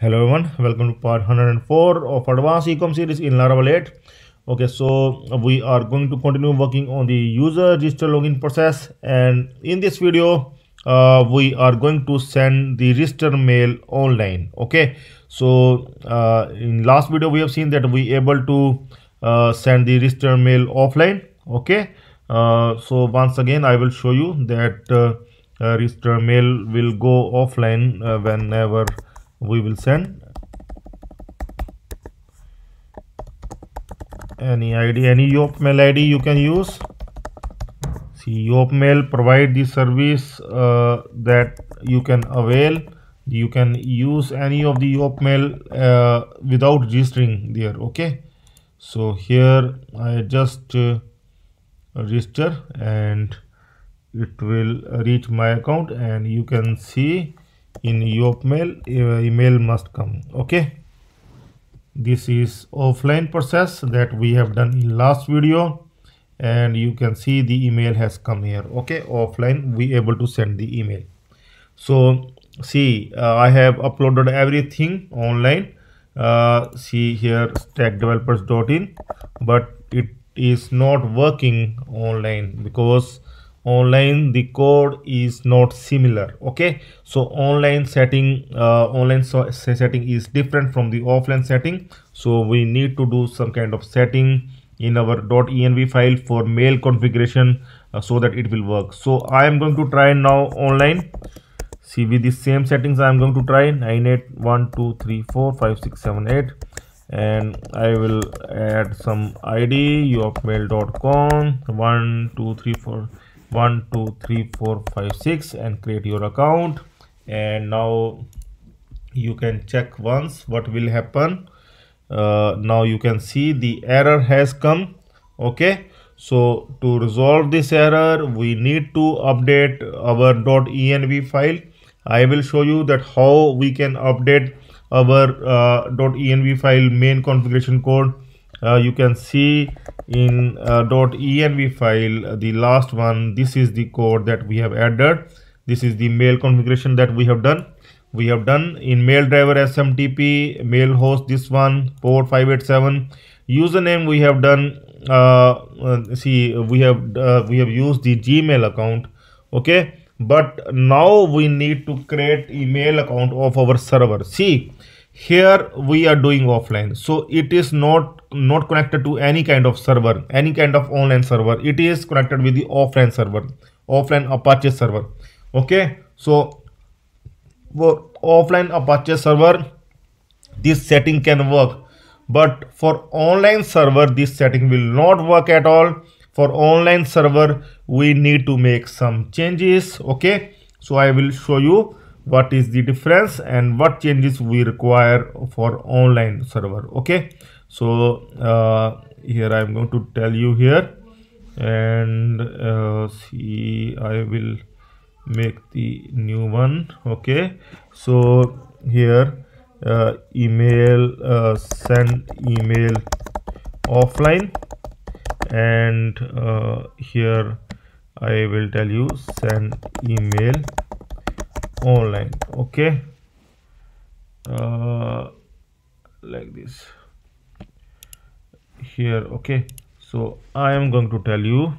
Hello everyone, welcome to part 104 of Advanced Ecom series in Laravel 8. Okay, so we are going to continue working on the user register login process, and in this video we are going to send the register mail online. Okay, so in last video we have seen that we able to send the register mail offline. Okay, so once again I will show you that register mail will go offline whenever we will send any Yopmail ID you can use. See, Yopmail provide the service that you can avail. You can use any of the Yopmail without registering there. Okay, so here I just register and it will reach my account, and you can see in Yopmail email must come. Okay, this is offline process that we have done in last video, and you can see the email has come here. Okay, offline we able to send the email. So see, I have uploaded everything online. See here stackdevelopers.in, but it is not working online because online the code is not similar. Okay, so online setting setting is different from the offline setting, so we need to do some kind of setting in our .env file for mail configuration so that it will work. So I am going to try now online. See, with the same settings I am going to try 9812345678, and I will add some ID yopmail.com 123412345 and create your account. And now you can check once what will happen. Now you can see the error has come. Okay, so to resolve this error we need to update our .env file. I will show you that how we can update our .env file main configuration code. You can see in .env file, the last one, this is the code that we have added. This is the mail configuration that we have done. We have done in mail driver SMTP, mail host, this one, port 587. Username we have done, see, we have used the Gmail account. Okay, but now we need to create email account of our server. See, here we are doing offline, so it is not connected to any kind of server, any kind of online server. It is connected with the offline server, offline Apache server. Okay, so for offline Apache server this setting can work, but for online server this setting will not work at all. For online server we need to make some changes. Okay, so I will show you what is the difference and what changes we require for online server. Okay, so here I am going to tell you here, and see, I will make the new one. Okay, so here email, send email offline, and here I will tell you send email online. Okay, like this here. Okay, so I am going to tell you,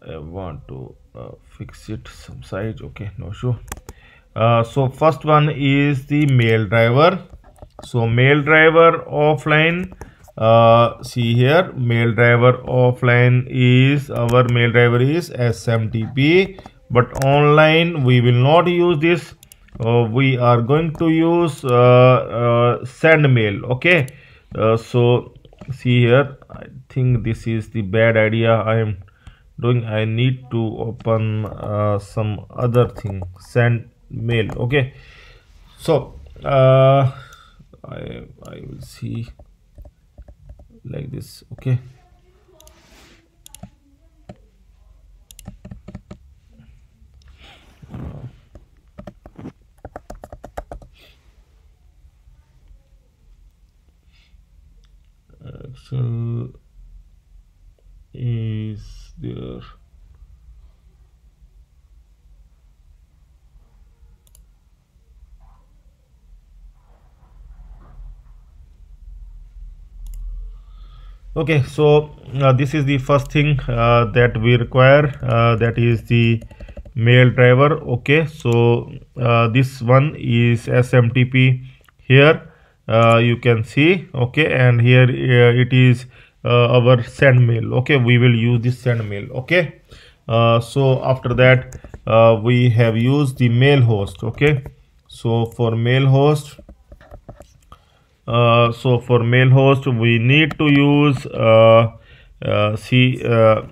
I want to fix it some size. Okay, no issue. So first one is the mail driver. So mail driver offline, see here, mail driver offline is, our mail driver is SMTP, but online we will not use this. We are going to use send mail. Okay, so see here, I think this is the bad idea I am doing. I need to open some other thing, send mail. Okay, so I will see like this. Okay, Excel is there. Okay, so this is the first thing that we require, that is the mail driver. Okay, so this one is SMTP here, you can see. Okay, and here it is our send mail. Okay, we will use this send mail. Okay, so after that we have used the mail host. Okay, so for mail host, we need to use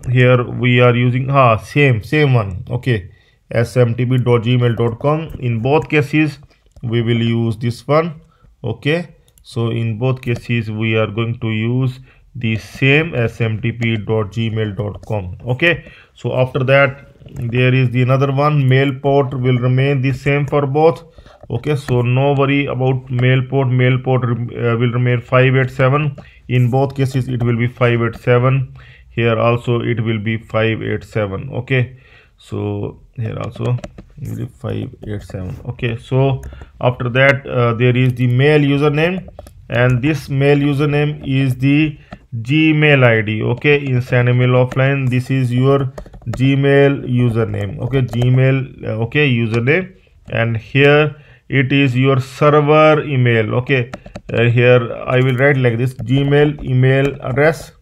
here we are using same one. Okay, smtp.gmail.com. in both cases we will use this one. Okay, so in both cases we are going to use the same smtp.gmail.com. okay, so after that there is the another one, mail port will remain the same for both. Okay, so no worry about mail port. Will remain 587. in both cases it will be 587. here also it will be 587. okay, so here also will be 587. okay, so after that there is the mail username, and this mail username is the Gmail ID. okay, in send email offline this is your Gmail username. okay, Gmail username, and here it is your server email. okay, here I will write like this, Gmail email address.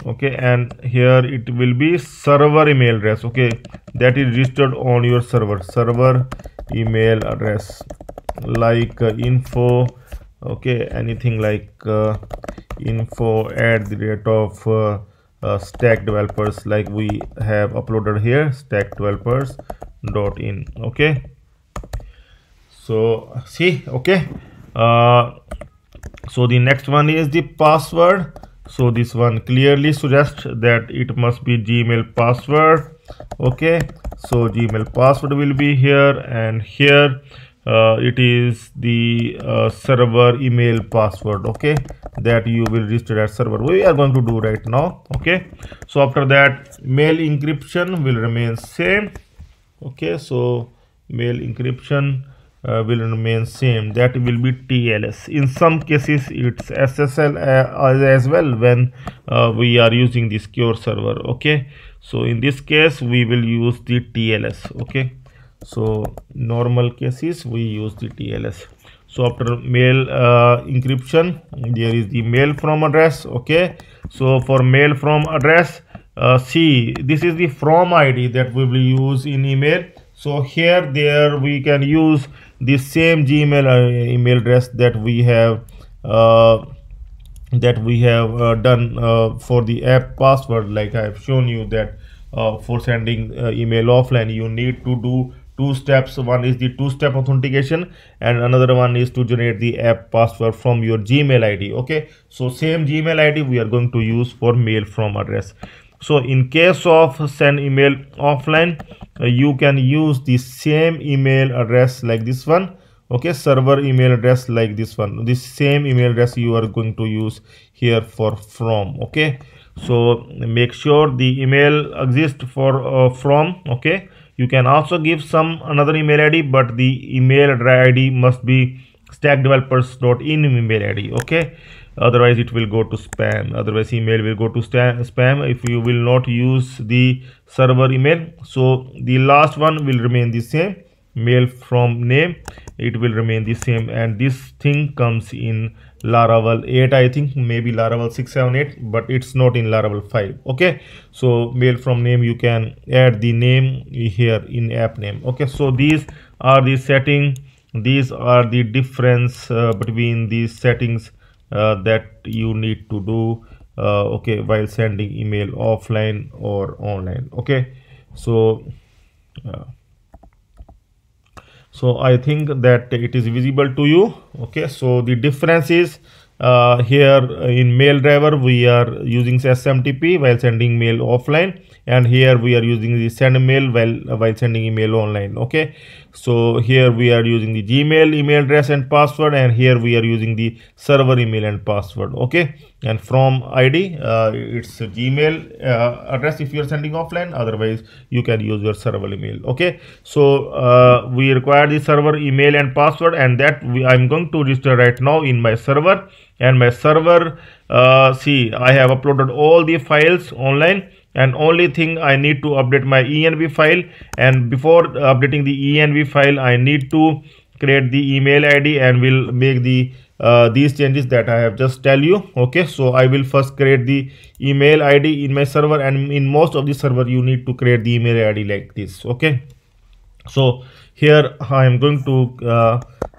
okay, and here it will be server email address. okay, that is registered on your server email address, like info. okay, anything like info at the rate of stack developers, like we have uploaded here, stack developers.in. okay, so see. okay, so the next one is the password. so this one clearly suggests that it must be Gmail password. okay, so Gmail password will be here, and here it is the server email password. okay, that you will register as server. We are going to do right now. okay, so after that mail encryption will remain same. okay, so mail encryption will remain same, that will be TLS. in some cases it's SSL as well when we are using the secure server. okay, so in this case we will use the TLS. okay, so normal cases we use the TLS. so after mail encryption there is the mail from address. okay, so for mail from address, see, this is the from ID that we will use in email. so here there we can use the same Gmail email address that we have done for the app password. like I have shown you that for sending email offline you need to do two steps. one is the two-step authentication, and another one is to generate the app password from your Gmail ID. okay, so same Gmail ID we are going to use for mail from address. so in case of send email offline, you can use the same email address like this one. okay, server email address like this one, this same email address you are going to use here for from. okay, so make sure the email exists for from. okay, you can also give some another email ID, but the email ID must be stackdevelopers.in email ID. okay, otherwise it will go to spam, otherwise email will go to spam if you will not use the server email. so the last one will remain the same, mail from name, it will remain the same, and this thing comes in Laravel 8, I think, maybe Laravel 6, 7, 8, but it's not in Laravel 5. okay, so mail from name, you can add the name here in app name. okay, so these are the setting, these are the difference between these settings that you need to do okay, while sending email offline or online. okay, so so I think that it is visible to you. okay, so the difference is here in mail driver we are using SMTP while sending mail offline, and here we are using the send mail while sending email online. Okay, so here we are using the Gmail email address and password, and here we are using the server email and password. Okay, and from ID it's a Gmail address if you are sending offline, otherwise you can use your server email. Okay, so we require the server email and password, and that I'm going to register right now in my server. And my server, see, I have uploaded all the files online, and only thing I need to update my env file. And before updating the env file, I need to create the email id, and will make the these changes that I have just tell you. Okay, so I will first create the email id in my server, and in most of the server you need to create the email id like this. Okay, so here I am going to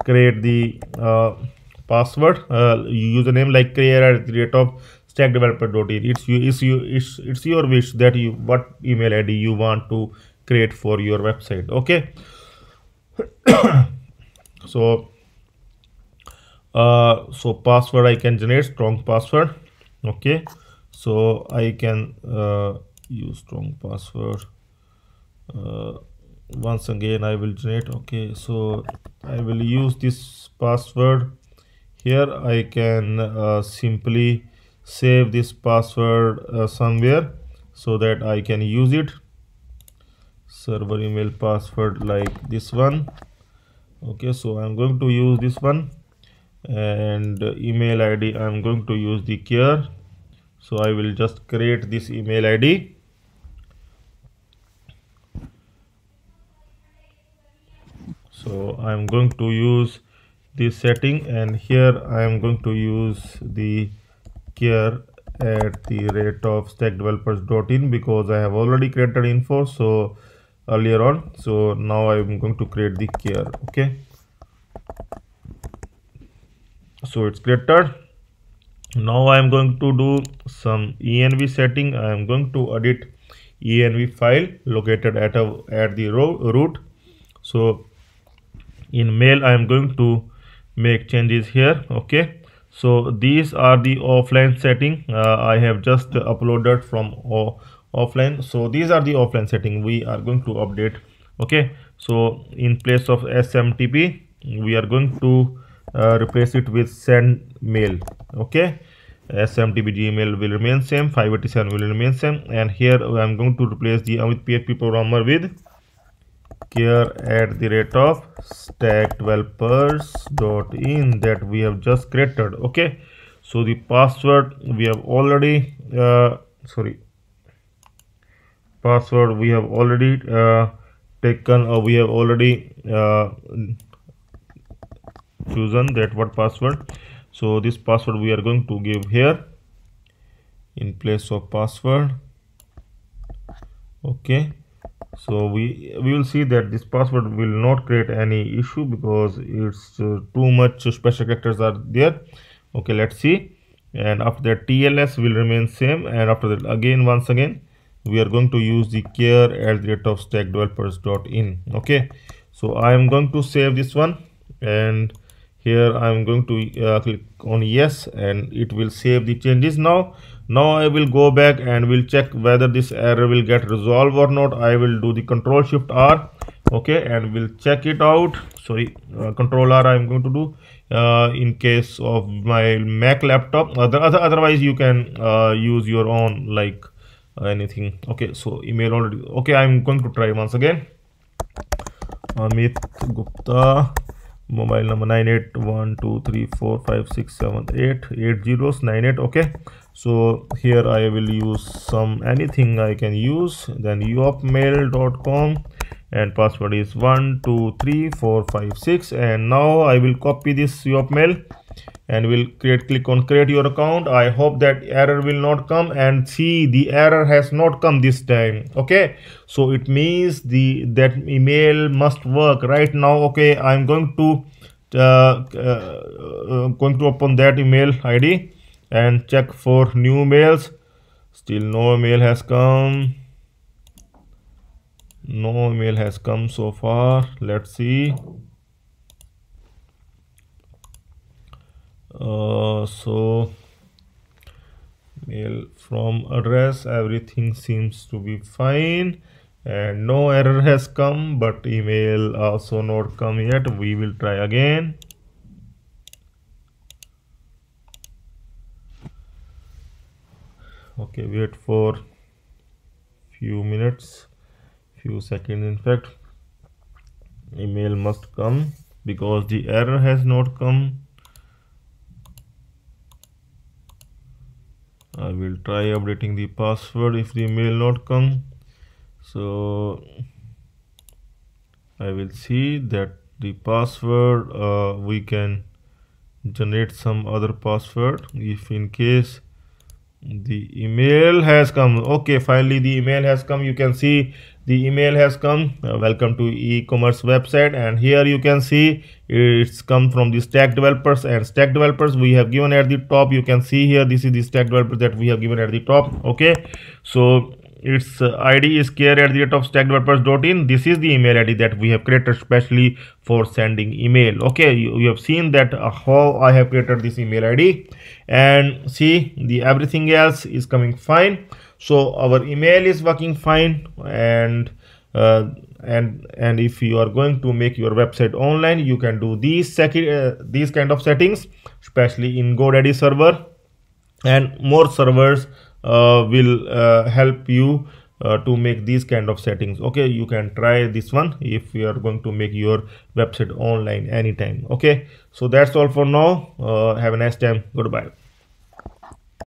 create the password, username, like clear at the rate of stackdeveloper.in. It's your wish that you what email id you want to create for your website. Okay, so so password I can generate strong password. Okay, so I can use strong password. Once again I will generate. Okay, so I will use this password. Here I can simply save this password somewhere so that I can use it. Server email password like this one. Okay, so I'm going to use this one, and email id I'm going to use the care. So I will just create this email id. So I'm going to use this setting, and here I am going to use the care at the rate of stackdevelopers.in because I have already created info so earlier on. So now I'm going to create the care. Okay, so it's created. Now I am going to do some env setting. I am going to edit env file located at the root. So in mail I am going to make changes here. Okay, so these are the offline setting I have just uploaded from offline. So these are the offline setting we are going to update. Okay, so in place of smtp we are going to replace it with send mail. Okay, smtp gmail will remain same, 587 will remain same, and here I am going to replace the Amit PHP programmer with care at the rate of stackdevelopers.in that we have just created. Okay, so the password we have already password we have already taken, or we have already chosen that what password. So this password we are going to give here in place of password. Okay, so we will see that this password will not create any issue because it's too much special characters are there. Okay, let's see. And after that TLS will remain same, and after that again once again we are going to use the care at the rate of stackdevelopers.in. Okay, so I am going to save this one, and here I am going to click on yes, and it will save the changes. Now I will go back and will check whether this error will get resolved or not. I will do the Control Shift R. Okay, and we'll check it out. Sorry, Control R I am going to do in case of my Mac laptop. Otherwise you can use your own, like anything. Okay, so email already. Okay, I'm going to try once again. Amit Gupta, mobile number 9812345678 zeros 98. Okay, so here I will use some anything I can use, then yopmail.com, and password is 123456. and now I will copy this yopmail and will click on create your account. I hope that error will not come, and see, the error has not come this time. Okay, so it means that email must work right now. Okay, I'm going to open that email id and check for new mails. Still no mail has come. No mail has come so far. Let's see. So mail from address, everything seems to be fine and no error has come, but email also not come yet. We will try again. Okay, wait for few minutes, few seconds. In fact, email must come because the error has not come. I will try updating the password if the email not come. So I will see that the password we can generate some other password if in case the email has come. Okay, finally the email has come. You can see the email has come. Welcome to e-commerce website, and here you can see it's come from the Stack Developers, and Stack Developers we have given at the top. You can see here this is the Stack Developers that we have given at the top. Okay, so its ID is care at the rate of stackdevelopers.in. This is the email ID that we have created specially for sending email. Okay, you have seen that how I have created this email ID, and see the everything else is coming fine. So our email is working fine, and if you are going to make your website online, you can do these kind of settings, especially in GoDaddy server, and more servers will help you to make these kind of settings. Okay, you can try this one if you are going to make your website online anytime. Okay, so that's all for now. Have a nice time. Goodbye.